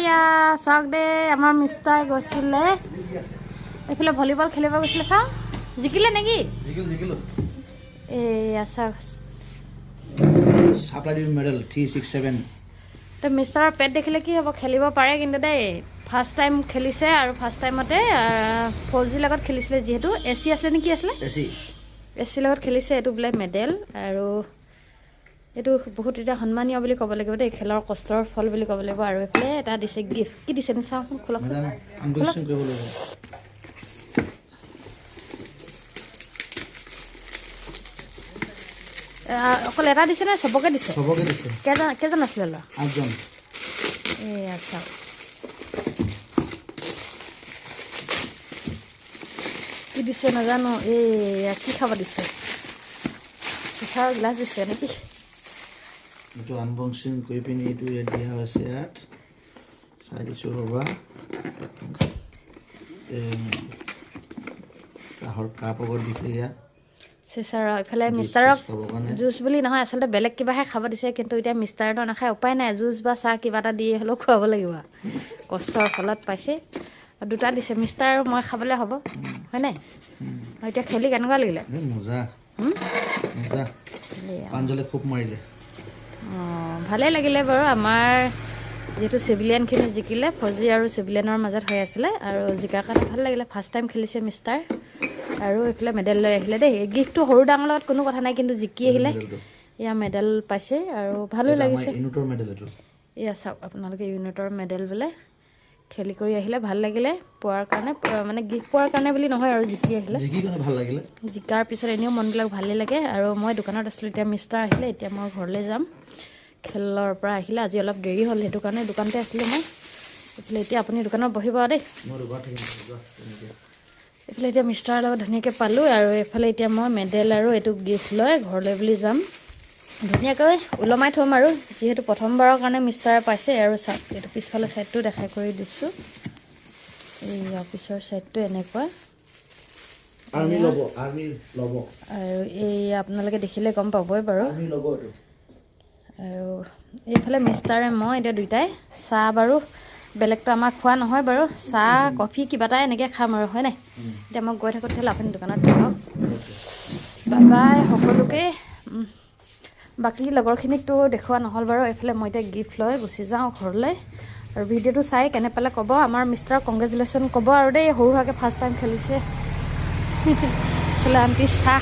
এয়া চাওক দে আমাৰ মিষ্টাই গৈছিলে এইফালে ভলীবল খেলিব গৈছিলে চাওঁ জিকিলে নেকি জিকিলো এয়া চাওক সাপ্লাই মেডেল 367 তো মিষ্টাৰৰ পেট দেখিলে কি হ'ব খেলিব পাৰে কিন্তু দেই ফাৰ্ষ্ট টাইম খেলিছে আৰু ফাৰ্ষ্ট টাইমতে ফৌজিৰ লগত খেলিছিলে যিহেতু এচি আছিলে নেকি আছিলে এচিৰ লগত খেলিছে এইটো বোলে মেডেল আৰু এইটো বহুত এতিয়া সন্মানীয় বুলি ক'ব লাগিব দেই খেলৰ কষ্টৰ ফল বুলি ক'ব লাগিব আৰু এইফালে এটা দিছে গিফ্ট কি দিছে চাওঁচোন খোলকচোন অকল এটা দিছে নে চবকে দিছে কেইজন আছিলে ল'ৰা 8জন এয়া চাওক কি দিছে নাজানো এয়া কি খাব দিছে চিচাৰৰ গ্লাছ দিছে নেকি এইটো আনবক্সিং কৰি পিনি এইটো দিয়া হৈছে ইয়াত চাই দিছোঁ ৰ'বা চাহৰ কাপ অগৰ দিছে ইয়াত চিচাৰৰ এইফালে মিষ্টাৰক জুচ বুলি নহয় আচলতে বেলেগ কিবাহে খাব দিছে কিন্তু এতিয়া মিষ্টাৰটো নাখায় উপায় নাই জুচ বা চাহ কিবা এটা দি হ'লেও খুৱাব লাগিব কষ্টৰ ফলত পাইছে দুটা দিছে মিষ্টাৰ আৰু মই খাবলৈ হ'ব হয় নাই এতিয়া খেলি কেনেকুৱা লাগিলে মজা পাঞ্জলে খুব মাৰিলে অঁ ভালেই লাগিলে বাৰু আমাৰ যিহেতু চিভিলিয়ানখিনি জিকিলে ফৌজি আৰু চিভিলিয়ানৰ মাজত হৈ আছিলে আৰু জিকাৰ কাৰণে ভাল লাগিলে ফাৰ্ষ্ট টাইম খেলিছে মিষ্টাৰ আৰু এইফালে মেডেল লৈ আহিলে দেই গিফ্টটো সৰু ডাঙৰ লগত কোনো কথা নাই কিন্তু জিকি আহিলে এয়া মেডেল পাইছে আৰু ভালো লাগিছে এয়া চাওক আপোনালোকে ইউনিটৰ মেডেল বোলে খেলি কৰি আহিলে ভাল লাগিলে পোৱাৰ কাৰণে মানে গিফ্ট পোৱাৰ কাৰণে বুলি নহয় আৰু জিকি আহিলে জিকাৰ পিছত এনেও মনবিলাক ভালেই লাগে আৰু মই দোকানত আছিলোঁ এতিয়া মিষ্টাৰ আহিলে এতিয়া মই ঘৰলৈ যাম খেলৰ পৰা আহিলে আজি অলপ দেৰি হ'ল সেইটো কাৰণে দোকানতে আছিলোঁ মই এইফালে এতিয়া আপুনি দোকানত বহিব দেই এইফালে এতিয়া মিষ্টাৰৰ লগত ধুনীয়াকৈ পালোঁ আৰু এইফালে এতিয়া মই মেডেল আৰু এইটো গিফ্ট লৈ ঘৰলৈ বুলি যাম ধুনীয়াকৈ ওলমাই থ'ম আৰু যিহেতু প্ৰথমবাৰৰ কাৰণে মিষ্টাৰে পাইছে আৰু চাওক এইটো পিছফালে ছাইডটো দেখাই কৰি দিছোঁ এই পিছৰ ছাইডটো এনেকুৱা আৰু এই আপোনালোকে দেখিলে গম পাবই বাৰু আৰু এইফালে মিষ্টাৰে মই এতিয়া দুইটাই চাহ বাৰু বেলেগটো আমাৰ খোৱা নহয় বাৰু চাহ কফি কিবা এটা এনেকৈ খাম আৰু হয় নাই এতিয়া মই গৈ থাকোঁ তেতিয়াহ'লে আপুনি দোকানত থাকক বাই বাই সকলোকে বাকী লগৰখিনিকতো দেখুওৱা নহ'ল বাৰু এইফালে মই এতিয়া গিফ্ট লৈ গুচি যাওঁ ঘৰলৈ আৰু ভিডিঅ'টো চাই কেনে পালে ক'ব আমাৰ মিষ্টাৰক কংগ্ৰেচুলেশ্যন ক'ব আৰু দেই সৰু হোৱাকৈ ফাৰ্ষ্ট টাইম খেলিছে এইফালে আণ্টি চাহ